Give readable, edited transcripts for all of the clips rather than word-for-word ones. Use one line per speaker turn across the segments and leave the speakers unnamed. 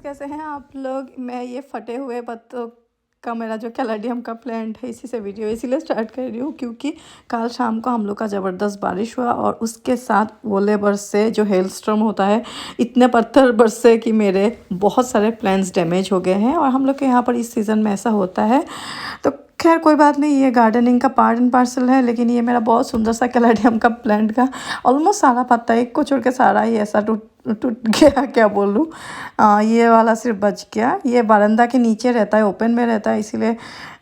कैसे हैं आप लोग। मैं ये फटे हुए पत्तों का मेरा जो कैलेडियम का प्लांट है इसी से वीडियो इसीलिए स्टार्ट कर रही हूँ क्योंकि कल शाम को हम लोग का ज़बरदस्त बारिश हुआ और उसके साथ ओले बरसे जो हेल स्टॉर्म होता है, इतने पत्थर बरसे कि मेरे बहुत सारे प्लांट्स डैमेज हो गए हैं। और हम लोग के यहाँ पर इस सीज़न में ऐसा होता है। तो खैर कोई बात नहीं, ये गार्डनिंग का पार्ट एंड पार्सल है। लेकिन ये मेरा बहुत सुंदर सा कैलेडियम का प्लांट का ऑलमोस्ट सारा पत्ता, एक को छोड़ के सारा ही ऐसा टूट टूट गया, क्या बोलूँ। ये वाला सिर्फ बच गया। ये बरामदा के नीचे रहता है, ओपन में रहता है, इसीलिए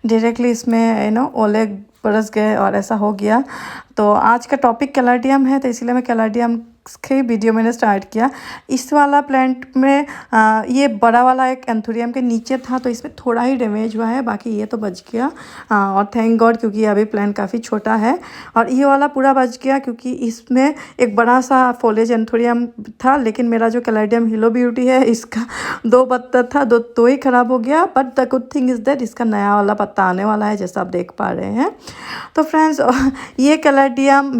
डायरेक्टली इसमें ओले बरस गए और ऐसा हो गया। तो आज का टॉपिक कैलेडियम है, तो इसीलिए मैं कैलेडियम के वीडियो मैंने स्टार्ट किया। इस वाला प्लांट में ये बड़ा वाला एक एंथोरियम के नीचे था, तो इसमें थोड़ा ही डैमेज हुआ है, बाकी ये तो बच गया। और थैंक गॉड, क्योंकि अभी प्लांट काफ़ी छोटा है। और ये वाला पूरा बच गया क्योंकि इसमें एक बड़ा सा फॉलेज एंथोरियम था। लेकिन मेरा जो कैलेडियम हिलो ब्यूटी है, इसका 2 पत्ता था, दो ही ख़राब हो गया। But the good thing is that इसका नया वाला पत्ता आने वाला है, जैसा आप देख पा रहे हैं। तो फ्रेंड्स, ये कैलेडियम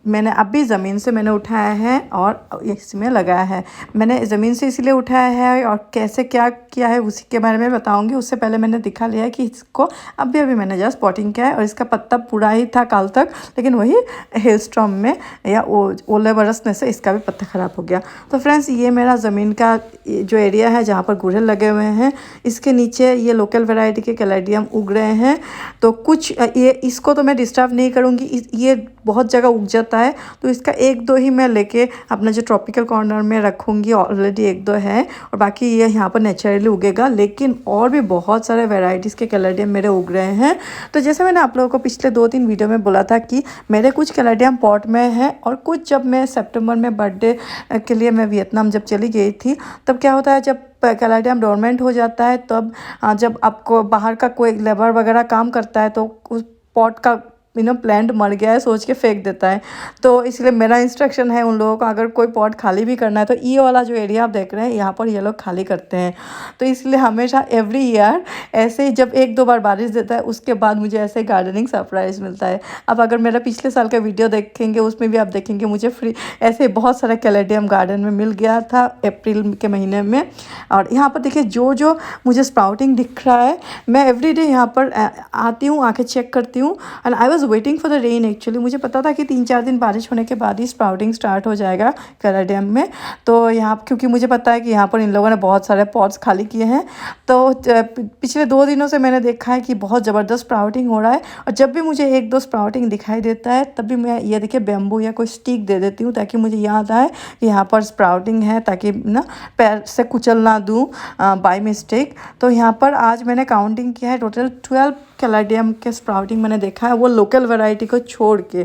मैंने अभी ज़मीन से मैंने उठाया है और इसमें लगाया है। मैंने ज़मीन से इसलिए उठाया है और कैसे क्या किया है उसी के बारे में बताऊंगी। उससे पहले मैंने दिखा लिया है कि इसको अभी मैंने जस्ट पॉटिंग किया है और इसका पत्ता पूरा ही था कल तक, लेकिन वही हेल स्टॉर्म में या ओले बरसने से इसका भी पत्ता ख़राब हो गया। तो फ्रेंड्स, ये मेरा ज़मीन का जो एरिया है जहाँ पर गुड़हल लगे हुए हैं, इसके नीचे ये लोकल वैरायटी के कैलेडियम उग रहे हैं। तो कुछ ये इसको तो मैं डिस्टर्ब नहीं करूँगी, ये बहुत जगह उग जाता है, तो इसका 1-2 ही मैं लेके अपना जो ट्रॉपिकल कॉर्नर में रखूँगी। ऑलरेडी 1-2 है और बाकी ये यहाँ पर नेचुरली उगेगा। लेकिन और भी बहुत सारे वैरायटीज़ के कैलेडियम मेरे उग रहे हैं। तो जैसे मैंने आप लोगों को पिछले 2-3 वीडियो में बोला था कि मेरे कुछ कैलेडियम पॉट में है और कुछ जब मैं सितंबर में बर्थडे के लिए मैं वियतनाम जब चली गई थी, तब क्या होता है, जब कैलेडियम डोरमेंट हो जाता है, तब जब आपको बाहर का कोई लेबर वगैरह काम करता है तो उस पॉट का प्लांट मर गया है सोच के फेंक देता है। तो इसलिए मेरा इंस्ट्रक्शन है उन लोगों को, अगर कोई पॉट खाली भी करना है तो ये वाला जो एरिया आप देख रहे हैं, यहाँ पर ये लोग खाली करते हैं। तो इसलिए हमेशा एवरी ईयर ऐसे ही जब 1-2 बार बारिश देता है, उसके बाद मुझे ऐसे गार्डनिंग सरप्राइज़ मिलता है। अब अगर मेरा पिछले साल का वीडियो देखेंगे, उसमें भी आप देखेंगे मुझे फ्री ऐसे बहुत सारा कैलेडियम गार्डन में मिल गया था अप्रैल के महीने में। और यहाँ पर देखिए जो मुझे स्प्राउटिंग दिख रहा है, मैं एवरीडे यहाँ पर आती हूँ, आके चेक करती हूँ। And I was waiting for the rain. Actually मुझे पता था कि 3-4 दिन बारिश होने के बाद ही स्प्राउटिंग स्टार्ट हो जाएगा कैलेडियम में। तो यहाँ क्योंकि मुझे पता है कि यहाँ पर इन लोगों ने बहुत सारे पॉट्स खाली किए हैं, तो पिछले 2 दिनों से मैंने देखा है कि बहुत ज़बरदस्त स्प्राउटिंग हो रहा है। और जब भी मुझे 1-2 स्प्राउटिंग दिखाई देता है, तब भी मैं ये देखिए बैम्बू या कोई स्टिक दे देती हूँ, ताकि मुझे याद आए कि यहाँ पर स्प्राउटिंग है, ताकि ना पैर से कुचल ना दूँ बाय मिस्टेक। तो यहाँ पर आज मैंने काउंटिंग किया है, टोटल 12 कैलेडियम के स्प्राउटिंग मैंने देखा है, वो लोकल वैरायटी को छोड़ के।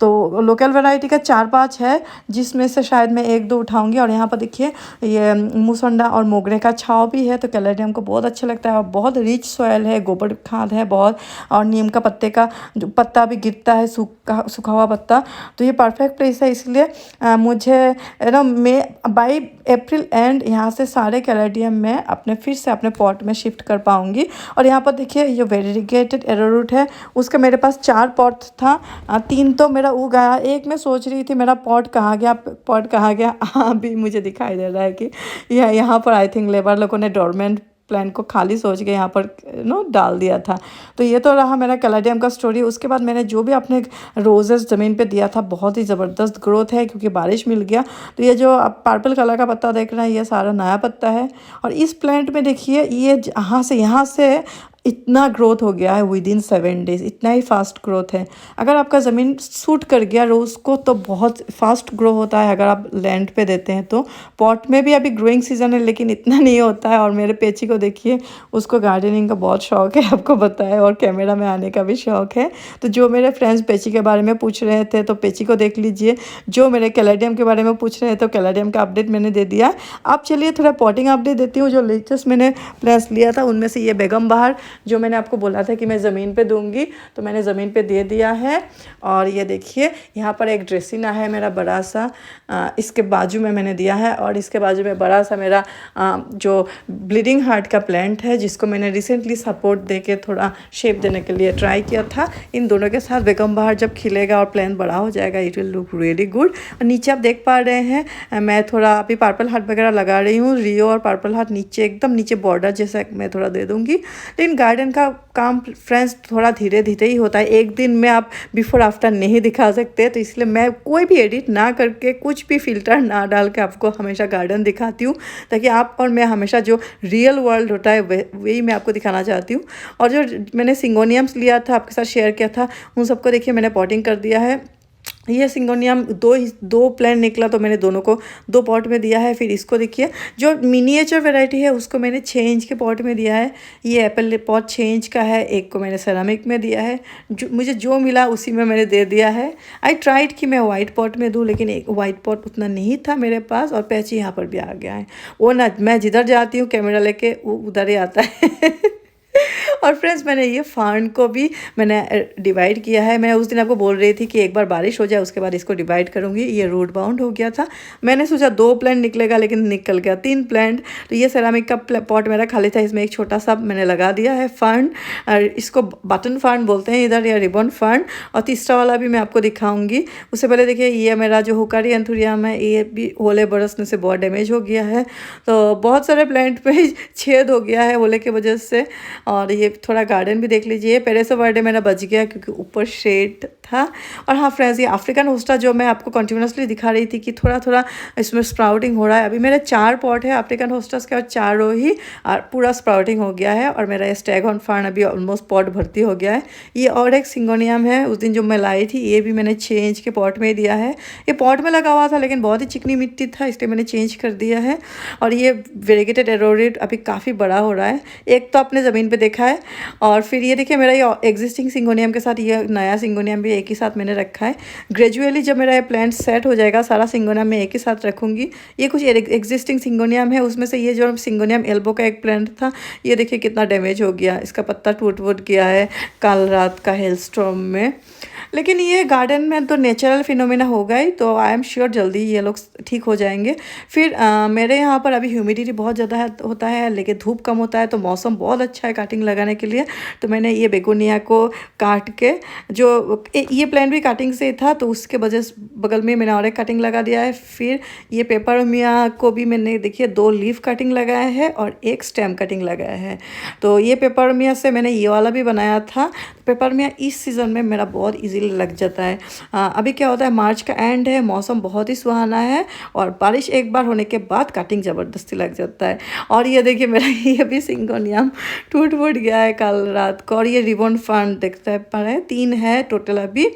तो लोकल वैरायटी का 4-5 है, जिसमें से शायद मैं 1-2 उठाऊंगी। और यहाँ पर देखिए ये मूसंडा और मोगरे का छाव भी है, तो कैलेडियम को बहुत अच्छा लगता है। और बहुत रिच सॉयल है, गोबर खाद है बहुत, और नीम का पत्ते का जो पत्ता भी गिरता है, सूखा हुआ पत्ता। तो ये परफेक्ट प्लेस है। इसलिए मुझे बाई अप्रैल एंड यहाँ से सारे कैलेडियम में फिर से अपने पॉट में शिफ्ट कर पाऊँगी। और यहाँ पर देखिए ये वेरीगेटेड एरोरूट है, उसका मेरे पास 4 पॉट था, 3 तो मेरा उग गया। एक मैं सोच रही थी मेरा पॉट कहाँ गया। अभी मुझे दिखाई दे रहा है कि यहाँ पर आई थिंक लेबर लोगों ने डोरमेंट प्लांट को खाली सोच के यहाँ पर डाल दिया था। तो ये तो रहा मेरा कैलेडियम का स्टोरी। उसके बाद मैंने जो भी अपने रोजेस ज़मीन पे दिया था, बहुत ही ज़बरदस्त ग्रोथ है क्योंकि बारिश मिल गया। तो ये जो आप पर्पल कलर का पत्ता देख रहे हैं, ये सारा नया पत्ता है। और इस प्लांट में देखिए ये यहाँ से इतना ग्रोथ हो गया है विदिन 7 डेज़, इतना ही फास्ट ग्रोथ है। अगर आपका ज़मीन सूट कर गया रोज़ को तो बहुत फास्ट ग्रो होता है, अगर आप लैंड पे देते हैं तो। पॉट में भी अभी ग्रोइंग सीजन है, लेकिन इतना नहीं होता है। और मेरे पेची को देखिए, उसको गार्डनिंग का बहुत शौक है, आपको पता है, और कैमरा में आने का भी शौक है। तो जो मेरे फ्रेंड्स पेची के बारे में पूछ रहे थे, तो पेची को देख लीजिए। जो मेरे कैलेडियम के बारे में पूछ रहे हैं, तो कैलेडियम का अपडेट मैंने दे दिया। अब चलिए थोड़ा पॉटिंग अपडेट देती हूँ। जो लेटेस्ट मैंने प्लांट्स लिया था, उनमें से ये बेगम बहार जो मैंने आपको बोला था कि मैं ज़मीन पे दूंगी, तो मैंने ज़मीन पे दे दिया है। और ये देखिए यहाँ पर एक ड्रेसिना है मेरा बड़ा सा, इसके बाजू में मैंने दिया है। और इसके बाजू में बड़ा सा मेरा जो ब्लीडिंग हार्ट का प्लांट है, जिसको मैंने रिसेंटली सपोर्ट दे के थोड़ा शेप देने के लिए ट्राई किया था। इन दोनों के साथ बेगम बहार जब खिलेगा और प्लांट बड़ा हो जाएगा, it will look really good. और नीचे आप देख पा रहे हैं मैं थोड़ा अभी पर्पल हार्ट वगैरह लगा रही हूँ। रियो और पर्पल हार्ट नीचे एकदम नीचे बॉर्डर जैसा मैं थोड़ा दे दूँगी। लेकिन गार्डन का काम फ्रेंड्स थोड़ा धीरे धीरे ही होता है, एक दिन में आप बिफोर आफ्टर नहीं दिखा सकते। तो इसलिए मैं कोई भी एडिट ना करके, कुछ भी फिल्टर ना डाल के आपको हमेशा गार्डन दिखाती हूँ, ताकि आप और मैं हमेशा जो रियल वर्ल्ड होता है वही मैं आपको दिखाना चाहती हूँ। और जो मैंने सिंगोनियम्स लिया था, आपके साथ शेयर किया था, उन सबको देखिए मैंने पॉटिंग कर दिया है। ये सिंगोनियम दो प्लांट निकला, तो मैंने दोनों को 2 पॉट में दिया है। फिर इसको देखिए जो मिनिएचर वैरायटी है उसको मैंने 6 इंच के पॉट में दिया है। ये एप्पल पॉट 6 इंच का है, एक को मैंने सेरामिक में दिया है। मुझे जो मिला उसी में मैंने दे दिया है। आई ट्राइड कि मैं वाइट पॉट में दूँ, लेकिन एक वाइट पॉट उतना नहीं था मेरे पास, और पैची यहाँ पर भी आ गया है। वो ना मैं जिधर जाती हूँ कैमरा लेके वो उधर ही आता है। और फ्रेंड्स मैंने ये फार्न को भी मैंने डिवाइड किया है। मैं उस दिन आपको बोल रही थी कि एक बार बारिश हो जाए उसके बाद इसको डिवाइड करूँगी। ये रूट बाउंड हो गया था, मैंने सोचा 2 प्लांट निकलेगा, लेकिन निकल गया 3 प्लांट। तो ये सेरामिक का पॉट मेरा खाली था, इसमें एक छोटा सा मैंने लगा दिया है फार्न। इसको बटन फार्न बोलते हैं इधर, या रिबन फार्न। और तीसरा वाला भी मैं आपको दिखाऊंगी। उससे पहले देखिए ये मेरा जो हुकारी एंथुरियम है, ये भी ओले बरसने से बहुत डैमेज हो गया है। तो बहुत सारे प्लांट पे छेद हो गया है ओले की वजह से। और ये थोड़ा गार्डन भी देख लीजिए। पेरेसो वर्डे मेरा बच गया क्योंकि ऊपर शेड था। और हाँ फ्रेंड्स, ये अफ्रीकन होस्टा जो मैं आपको कंटिन्यूसली दिखा रही थी कि थोड़ा थोड़ा इसमें स्प्राउटिंग हो रहा है। अभी मेरे 4 पॉट है अफ्रीकन होस्टास के, और चारों ही पूरा स्प्राउटिंग हो गया है। और मेरा ये स्टैगॉन फार्न अभी ऑलमोस्ट पॉट भर्ती हो गया है। ये और एक सिंगोनियम है, उस दिन जो मैं लाई थी, ये भी मैंने 6 इंच के पॉट में दिया है। ये पॉट में लगा हुआ था लेकिन बहुत ही चिकनी मिट्टी था, इसलिए मैंने चेंज कर दिया है। और ये वेरीगेटेड एरोरेट अभी काफ़ी बड़ा हो रहा है। एक तो आपने ज़मीन पर देखा है, और फिर ये देखिए मेरा ये एग्जिस्टिंग सिंगोनियम के साथ ये नया सिंगोनियम भी एक ही साथ मैंने रखा है। ग्रेजुअली जब मेरा ये प्लांट सेट हो जाएगा, सारा सिंगोनियम मैं एक ही साथ रखूँगी। ये कुछ एग्जिस्टिंग सिंगोनियम है, उसमें से ये जो सिंगोनियम एल्बो का एक प्लांट था, ये देखिए कितना डैमेज हो गया, इसका पत्ता टूट वूट गया है कल रात का हेलस्टॉर्म में। लेकिन ये गार्डन में तो नेचुरल फिनोमेना होगा ही, तो आई एम श्योर जल्दी ये लोग ठीक हो जाएंगे। फिर मेरे यहाँ पर अभी ह्यूमिडिटी बहुत ज़्यादा होता है, लेकिन धूप कम होता है, तो मौसम बहुत अच्छा है काटिंग लगाने के लिए। तो मैंने ये बेगोनिया को काट के, जो ये प्लांट भी काटिंग से था, तो उसके वजह से बगल में मैंने और एक कटिंग लगा दिया है। फिर ये पेपरमिया को भी मैंने देखिए 2 लीफ कटिंग लगाया है और एक स्टेम कटिंग लगाया है। तो ये पेपरमिया से मैंने ये वाला भी बनाया था। पेपरमिया इस सीज़न में मेरा बहुत इजीली लग जाता है। अभी क्या होता है, मार्च का एंड है, मौसम बहुत ही सुहाना है, और बारिश एक बार होने के बाद कटिंग ज़बरदस्ती लग जाता है। और ये देखिए मेरा ये भी सिंगोनियम टूट फूट गया है कल रात को। और ये रिबन फर्न देखते पा रहे हैं, 3 है टोटल अभी।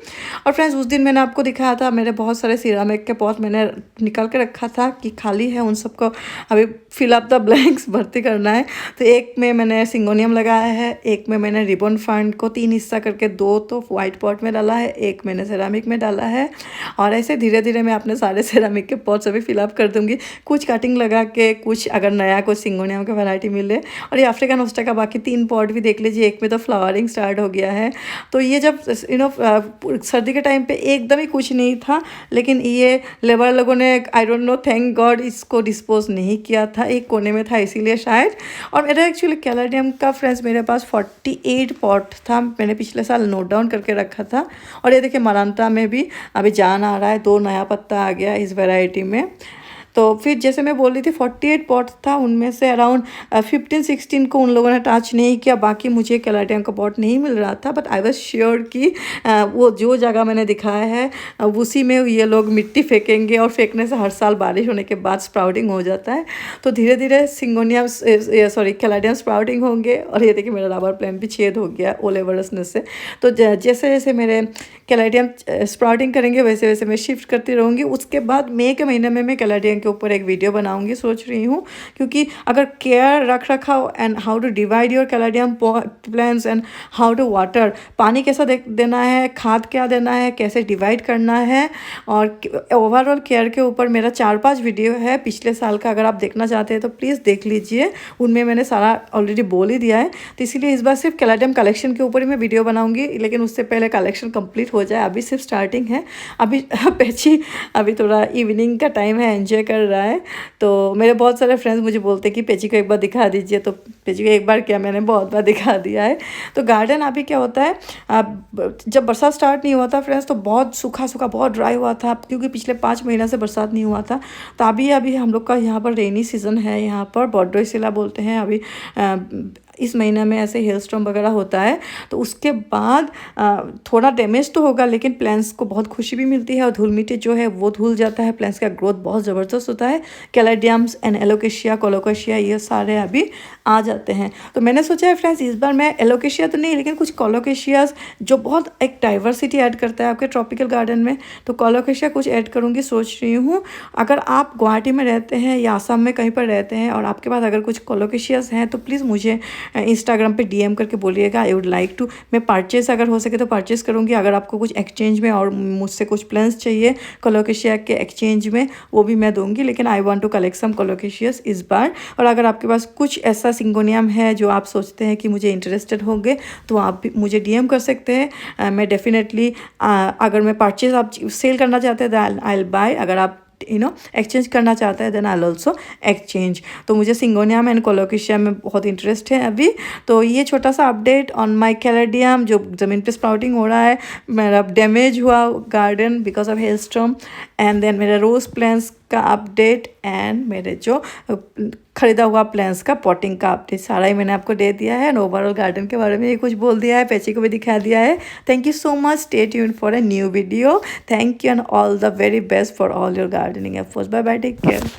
और फ्रेंड्स उस दिन मैंने आपको दिखाया था मेरे बहुत सारे सिरामिक के पॉट मैंने निकाल के रखा था कि खाली है, उन सबको अभी फिल अप द ब्लैंक्स भर्ती करना है। तो एक में मैंने सिंगोनियम लगाया है, एक में मैंने रिबन फर्न को 3 हिस्सा करके 2 तो वाइट पॉट में डाला है, एक मैंने सेरामिक में डाला है। और ऐसे धीरे धीरे मैं अपने सारे सेरामिक के पॉट्स अभी फिलअप कर दूंगी, कुछ कटिंग लगा के, कुछ अगर नया कुछ सिंगोनियम का वैरायटी मिले। और ये अफ्रीकन होस्टा का बाकी 3 पॉट भी देख लीजिए, एक में तो फ्लावरिंग स्टार्ट हो गया है। तो ये जब सर्दी के टाइम पे एकदम ही कुछ नहीं था, लेकिन ये लेबर लोगों ने I don't know, thank God इसको डिस्पोज नहीं किया था, एक कोने में था इसीलिए शायद। और मेरा एक्चुअली कैलेडियम का फ्रेंड्स मेरे पास 48 पॉट था, मैंने पिछले साल नोट डाउन करके रखा था। और ये देखिए मरांता में भी अभी जान आ रहा है, 2 नया पत्ता आ गया इस वैरायटी में। तो फिर जैसे मैं बोल रही थी 48 पॉट था, उनमें से अराउंड 15-16 को उन लोगों ने टच नहीं किया। बाकी मुझे कैलेडियम का पॉट नहीं मिल रहा था, बट आई वाज श्योर कि वो जो जगह मैंने दिखाया है उसी में ये लोग मिट्टी फेंकेंगे, और फेंकने से हर साल बारिश होने के बाद स्प्राउटिंग हो जाता है। तो धीरे धीरे सिंगोनियम कैलेडियम स्प्राउटिंग होंगे। और ये देखिए मेरा रबर प्लांट भी छेद हो गया ओले बरसने से। तो जैसे जैसे मेरे कैलेडियम स्प्राउटिंग करेंगे वैसे वैसे मैं शिफ्ट करती रहूँगी। उसके बाद मई के महीने में मैं कैलेडियम के ऊपर एक वीडियो बनाऊंगी सोच रही हूँ, क्योंकि अगर केयर रख रखाव and how to divide your caladium plants and how to water, पानी कैसा देना है, खाद क्या देना है, कैसे डिवाइड करना है, और ओवरऑल केयर के ऊपर मेरा 4-5 वीडियो है पिछले साल का। अगर आप देखना चाहते हैं तो प्लीज़ देख लीजिए, उनमें मैंने सारा ऑलरेडी बोल ही दिया है। तो इसीलिए इस बार सिर्फ कैलेडियम कलेक्शन के ऊपर ही मैं वीडियो बनाऊंगी, लेकिन उससे पहले कलेक्शन कंप्लीट हो जाए, अभी सिर्फ स्टार्टिंग है। अभी पेची अभी थोड़ा इवनिंग का टाइम है, एंजॉय कर रहा है। तो मेरे बहुत सारे फ्रेंड्स मुझे बोलते हैं कि पेची को एक बार दिखा दीजिए, तो पेची को एक बार क्या, मैंने बहुत बार दिखा दिया है। तो गार्डन अभी क्या होता है, जब बरसात स्टार्ट नहीं हुआ था फ्रेंड्स तो बहुत सूखा सूखा बहुत ड्राई हुआ था, क्योंकि पिछले 5 महीना से बरसात नहीं हुआ था। तो अभी हम लोग का यहाँ पर रेनी सीज़न है, यहाँ पर बॉड्रोसिला बोलते हैं। अभी इस महीने में ऐसे हेल स्टॉर्म वगैरह होता है, तो उसके बाद थोड़ा डैमेज तो होगा, लेकिन प्लांट्स को बहुत खुशी भी मिलती है, और धूल मिट्टी जो है वो धुल जाता है, प्लांट्स का ग्रोथ बहुत ज़बरदस्त होता है। कैलेडियम्स एंड एलोकेशिया, कोलोकेशिया, ये सारे अभी आ जाते हैं। तो मैंने सोचा है फ्रेंड्स इस बार मैं एलोकेशिया तो नहीं, लेकिन कुछ कोलोकेशियाज जो बहुत एक डाइवर्सिटी ऐड करता है आपके ट्रॉपिकल गार्डन में, तो कोलोकेशिया कुछ ऐड करूँगी सोच रही हूँ। अगर आप गुवाहाटी में रहते हैं या आसाम में कहीं पर रहते हैं और आपके पास अगर कुछ कोलोकेशियाज हैं तो प्लीज़ मुझे इंस्टाग्राम पे डीएम करके बोलिएगा, आई वुड लाइक टू। मैं परचेस अगर हो सके तो परचेस करूँगी। अगर आपको कुछ एक्सचेंज में और मुझसे कुछ प्लान्स चाहिए कोलोकेशिया के एक्सचेंज में, वो भी मैं दूंगी, लेकिन I want to collect some collocations इस बार। और अगर आपके पास कुछ ऐसा सिंगोनियम है जो आप सोचते हैं कि मुझे इंटरेस्टेड होंगे, तो आप भी मुझे डीएम कर सकते हैं। मैं डेफिनेटली अगर मैं परचेज आप सेल करना चाहते हैं आई विल बाय, अगर आप एक्सचेंज करना चाहता है देन आई ऑल्सो एक्सचेंज। तो मुझे सिंगोनियम एंड कोलोकेशिया में बहुत इंटरेस्ट है अभी। तो ये छोटा सा अपडेट ऑन माय कैलेडियम जो ज़मीन पे स्प्राउटिंग हो रहा है, मेरा डैमेज हुआ garden because of hail storm, and then मेरे रोज़ प्लांट्स का अपडेट, एंड मेरे जो ख़रीदा हुआ प्लांट्स का पॉटिंग का अपडेट, सारा ही मैंने आपको दे दिया है। एंड ओवरऑल गार्डन के बारे में ये कुछ बोल दिया है, पेची को भी दिखा दिया है। Thank you so much, stay tuned for a new video. Thank you and all the very best for all your gardening efforts. Bye bye, take care.